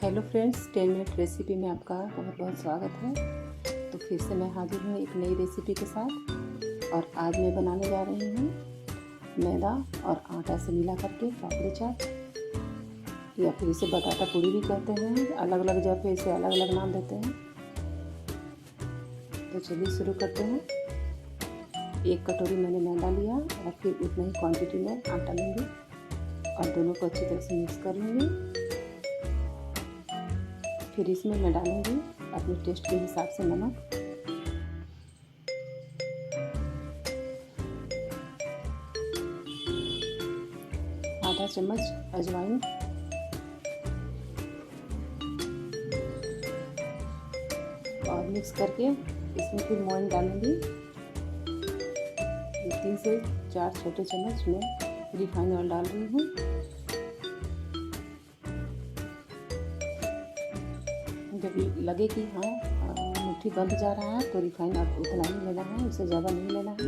Hello friends, 10 minute recipe में आपका बहुत बहुत स्वागत है। तो फिर से मैं हाजिर हूँ एक नई रेसिपी के साथ। और आज मैं बनाने जा रही हूँ मैदा और आटा से मिला करके पापड़ी चाट, या फिर इसे बताता पूड़ी भी कहते हैं। अलग अलग जगह पे इसे अलग अलग नाम देते हैं। तो चलिए शुरू करते हैं। एक कटोरी मैंने मैदा लिया और फिर उतना ही क्वांटिटी में आटा लूँगी और दोनों को अच्छी तरह से मिक्स कर लूँगी। फिर इसमें मैं डालूंगी अपने टेस्ट के हिसाब से नमक, आधा चम्मच अजवाइन, और मिक्स करके इसमें फिर मोइन डालूंगी। 3 से 4 छोटे चम्मच मैं रिफाइन ऑयल डाल रही हूँ। जब लगे कि हाँ मुट्ठी बंध जा रहा है तो रिफाइन अब उतना ही लेना है, उससे ज़्यादा नहीं लेना है।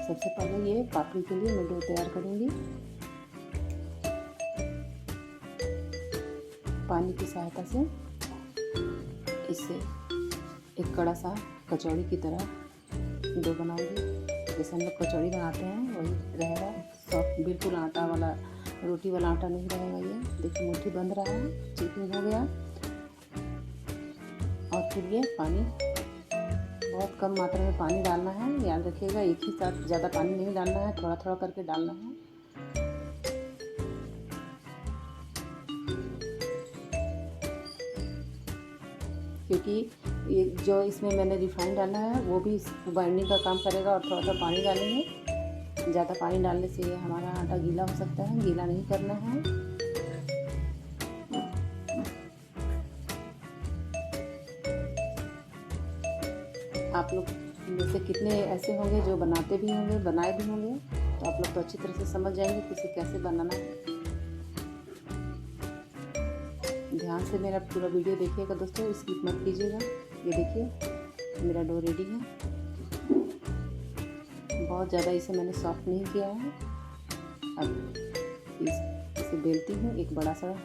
सबसे पहले ये पापड़ी के लिए मैं डो तैयार करूँगी। पानी की सहायता से इससे एक कड़ा सा कचौड़ी की तरह डो बनाऊंगी। जैसे हम लोग कचौड़ी बनाते हैं वही रहेगा, सॉफ्ट, बिल्कुल आटा वाला, रोटी वाला आटा नहीं रहेगा। ये देखिए मुट्ठी बंध रहा है, चिकन हो गया। और फिर ये पानी, बहुत कम मात्रा में पानी डालना है, याद रखिएगा। एक ही साथ ज़्यादा पानी नहीं डालना है, थोड़ा थोड़ा करके डालना है। क्योंकि ये जो इसमें मैंने रिफाइन डाला है वो भी बाइंडिंग का काम करेगा। और थोड़ा सा पानी डालेंगे, ज़्यादा पानी डालने से हमारा आटा गीला हो सकता है, गीला नहीं करना है। आप लोग में से कितने ऐसे होंगे जो बनाते भी होंगे, बनाए भी होंगे, तो आप लोग तो अच्छी तरह से समझ जाएंगे कि इसे कैसे बनाना है। ध्यान से मेरा पूरा वीडियो देखिएगा दोस्तों, स्किप मत कीजिएगा। ये देखिए मेरा डो रेडी है। बहुत ज़्यादा इसे मैंने सॉफ्ट नहीं किया है। अब इसे बेलती हूँ, एक बड़ा सा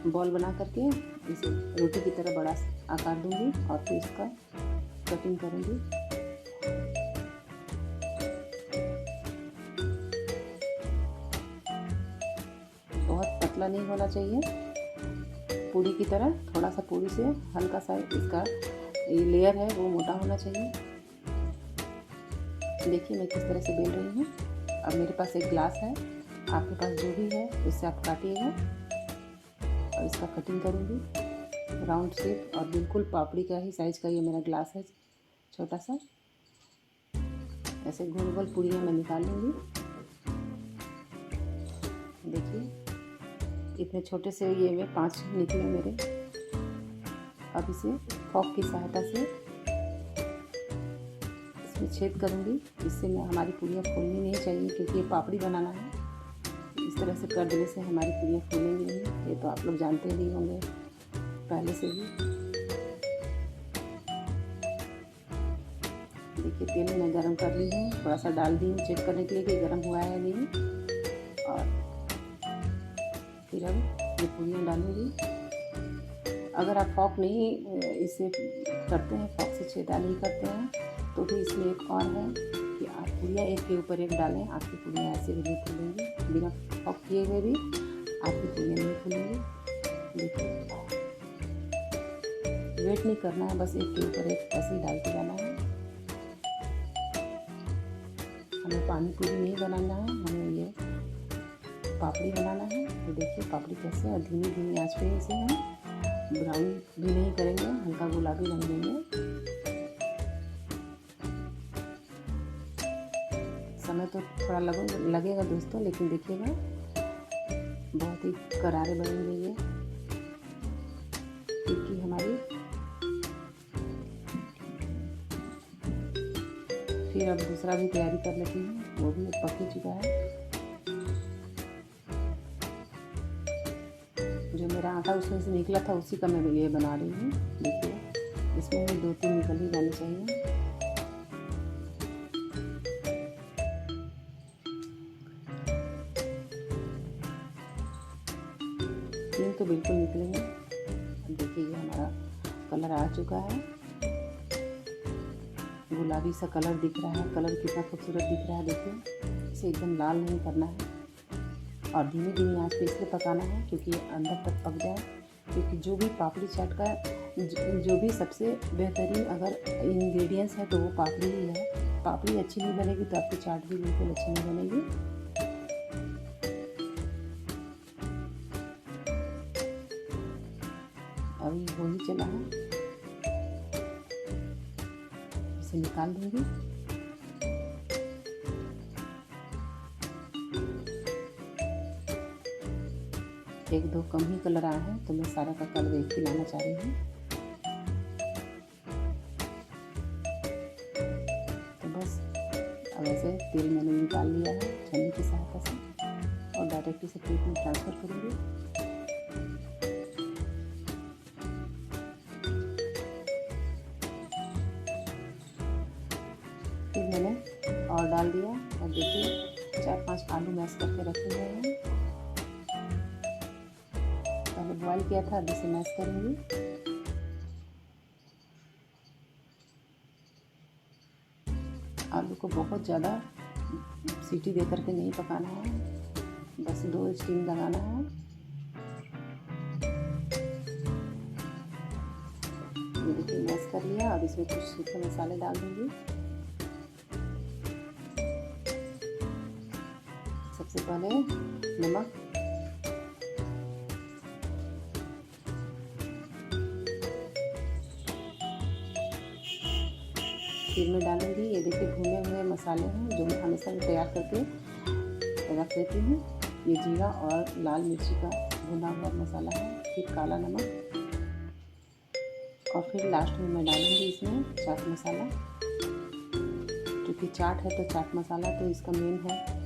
बॉल बना करके इसे रोटी की तरह बड़ा आकार दूंगी और फिर इसका कटिंग करूंगी। बहुत पतला नहीं होना चाहिए, पूड़ी की तरह थोड़ा सा पूड़ी से हल्का सा इसका ये लेयर है वो मोटा होना चाहिए। देखिए मैं किस तरह से बेल रही हूँ। अब मेरे पास एक ग्लास है, आपके पास जो भी है उससे आप काटिएगा और इसका कटिंग करूँगी राउंड शेप। और बिल्कुल पापड़ी का ही साइज का ये मेरा ग्लास है, छोटा सा। ऐसे गोल गोल पूड़ियाँ मैं निकाल लूँगी। देखिए इतने छोटे से ये में 5 निकले मेरे। अब इसे फॉक की सहायता से इसमें छेद करूँगी। इससे मैं हमारी पूड़ियाँ फूलनी नहीं चाहिए, क्योंकि ये पापड़ी बनाना है। इस तरह से कर देने से हमारी पूड़ियाँ फूलेंगी नहीं। ये तो आप लोग जानते ही होंगे पहले से ही। देखिए तेल मैं गरम कर ली हूँ, थोड़ा सा डाल दी हूँ चेक करने के लिए कि गरम हुआ है नहीं। और फिर अब ये पूड़ियाँ डालूँगी। अगर आप फॉक नहीं इसे करते हैं, फॉक से छेदा नहीं करते हैं, तो भी इसमें एक और है कि आप पूड़ियाँ एक के ऊपर एक डालें, आपकी पूड़ियाँ ऐसे भी नहीं फूलेंगी। बिना फॉक किए हुए भी आपकी पूड़ियाँ नहीं फूलेंगी। देखिए वेट नहीं करना है, बस एक के ऊपर एक ऐसे ही डालते जाना है। हमें पानी पूरी नहीं बनाना है, हमें ये पापड़ी बनाना है। तो देखिए पापड़ी कैसे, और धीमी धीमी आंच पे इसे हम ब्राउन भी नहीं करेंगे, हल्का गुलाबी रंग देंगे। समय तो थोड़ा लगेगा दोस्तों, लेकिन देखिएगा बहुत ही करारे बनेंगे ये, क्योंकि हमारी। फिर अब दूसरा भी तैयारी कर लेती हूँ, वो भी पक ही चुका है। जो मेरा आटा उसमें से निकला था उसी का मैं ये बना रही हूँ। देखिए इसमें भी 2-3 निकल ही जाने चाहिए। स्किन तो बिल्कुल निकलेंगे। अब देखिए ये हमारा कलर आ चुका है, गुलाबी सा कलर दिख रहा है। कलर कितना खूबसूरत दिख रहा है, देखिए। इसे एकदम लाल नहीं करना है और धीमी धीमी आंच पे इसलिए पकाना है क्योंकि ये अंदर तक पक जाए। क्योंकि जो भी पापड़ी चाट का जो भी सबसे बेहतरीन अगर इंग्रेडिएंट्स है तो वो पापड़ी ही है। पापड़ी अच्छी नहीं बनेगी तो आपकी चाट भी बिल्कुल अच्छी नहीं बनेगी। अभी हो ही चला है, इसे निकाल दूंगी। एक दो कम ही कलर आया है तो मैं सारा का कलर एक ही लाना चाह रही हूँ। तो बस अब ऐसे तेल मैंने निकाल लिया है छन्नी की सहायता से और डायरेक्ट इसे प्लेट में ट्रांसफ़र करूँगी। फिर मैंने और डाल दिया और देखिए 4-5 आलू मैश करके रखे हुए हैं। पहले बॉईल किया था, अब इसे मैश करूँगी। आलू को बहुत ज़्यादा सीटी दे करके नहीं पकाना है, बस 2 स्टीम लगाना है। ये देखिए मैश कर लिया। अब इसमें कुछ सूखे मसाले डाल दूँगी। सबसे पहले नमक, फिर मैं डालूँगी ये देखिए भुने हुए मसाले हैं जो मैं हमेशा तैयार करके रख देती हूँ। ये जीरा और लाल मिर्ची का भुना हुआ मसाला है, फिर काला नमक और फिर लास्ट में मैं डालूँगी इसमें चाट मसाला। क्योंकि चाट है तो चाट मसाला तो इसका मेन है।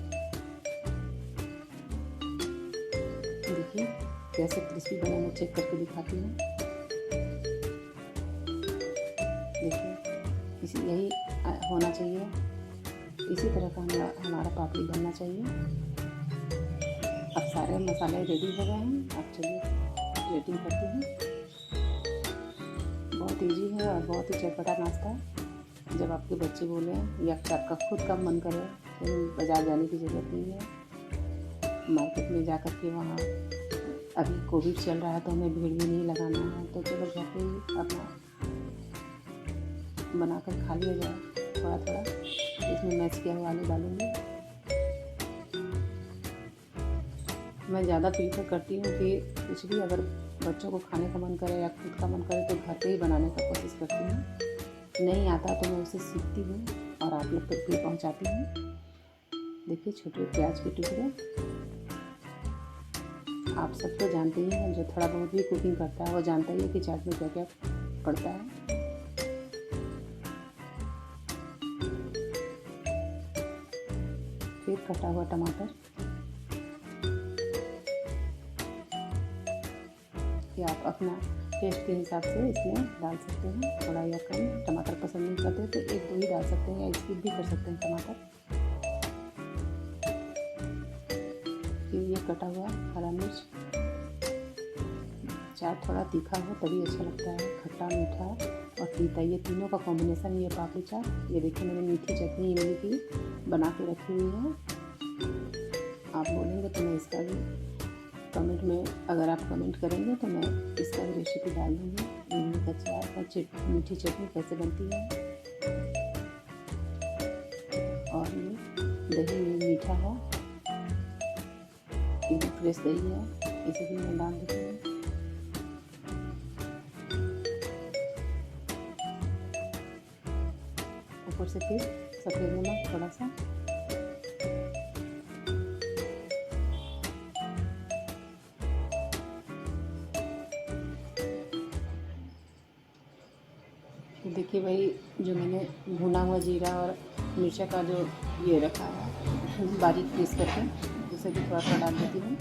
देखिए कैसे क्रिस्पी बना, मैं चेक करके दिखाती हूँ। देखिए यही होना चाहिए, इसी तरह का हमारा पापड़ी बनना चाहिए। अब सारे मसाले रेडी हो गए हैं। अब चलिए रेटिंग करती हूँ। बहुत इजी है और बहुत ही चटपटा नाश्ता है। जब आपके बच्चे बोले या आपका खुद का मन करे तो बाज़ार जाने की ज़रूरत नहीं है। मार्केट में जा कर के वहाँ अभी कोविड चल रहा है तो हमें भीड़ भी नहीं लगाना है, तो चलो घर पे ही अपना बनाकर खा लिया जाए। थोड़ा थोड़ा इसमें मैश किया हुआ आलू डालूँगी। मैं ज़्यादा प्रीफर करती हूँ कि कुछ भी अगर बच्चों को खाने का मन करे या खुद का मन करे तो घर पे ही बनाने का कोशिश करती हूँ। नहीं आता तो मैं उसे सीखती हूँ और आप लोग तक भी पहुँचाती हूँ। देखिए छोटे प्याज के टुकड़े। आप सब तो जानते ही हैं, जो थोड़ा बहुत भी कुकिंग करता है वो जानता ही है कि चाट में क्या क्या पड़ता है। फिर कटा हुआ टमाटर, कि आप अपना टेस्ट के हिसाब से इसमें डाल सकते हैं, थोड़ा या कम। टमाटर पसंद नहीं करते तो 1-2 ही डाल सकते हैं या स्किप भी कर सकते हैं टमाटर। फिर ये कटा हुआ हरा मिर्च। चाट थोड़ा तीखा हो तभी अच्छा लगता है, खट्टा मीठा और तीता, ये तीनों का कॉम्बिनेशन ये पापड़ी चाट। ये देखिए मैंने मीठी चटनी इमली की बना के रखी हुई है। आप बोलेंगे तो मैं इसका भी कमेंट में, अगर आप कमेंट करेंगे तो मैं इसका भी रेसिपी डाल दूँगी। इमली का चाट और मीठी चटनी कैसे बनती है। और ये दही में मीठा है, एकदम फ्रेश दही है, इसे भी मैं डाल देती हूँ। ऊपर से फिर सफ़ेद नमक थोड़ा सा। देखिए वही जो मैंने भुना हुआ जीरा और मिर्चा का जो ये रखा है बारीक पीस करके, उसे भी थोड़ा थोड़ा डाल देती हूँ।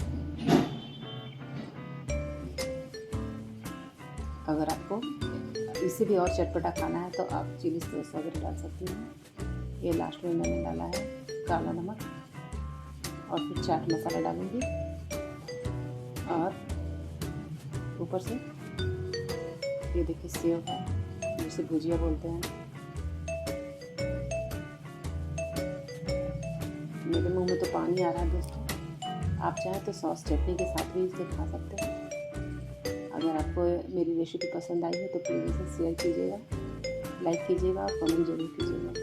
अगर आपको इससे भी और चटपटा खाना है तो आप चिली सॉस वगैरह डाल सकती हैं। ये लास्ट में मैंने डाला है काला नमक और फिर चाट मसाला डालूँगी और ऊपर से ये देखिए सेव है, जिसे भुजिया बोलते हैं। मेरे मुंह में तो पानी आ रहा है दोस्तों। आप चाहें तो सॉस चटनी के साथ भी इसे खा सकते हैं। अगर आपको मेरी रेसिपी पसंद आई है तो प्लीज़ इसे शेयर कीजिएगा, लाइक कीजिएगा और कमेंट जरूर कीजिएगा।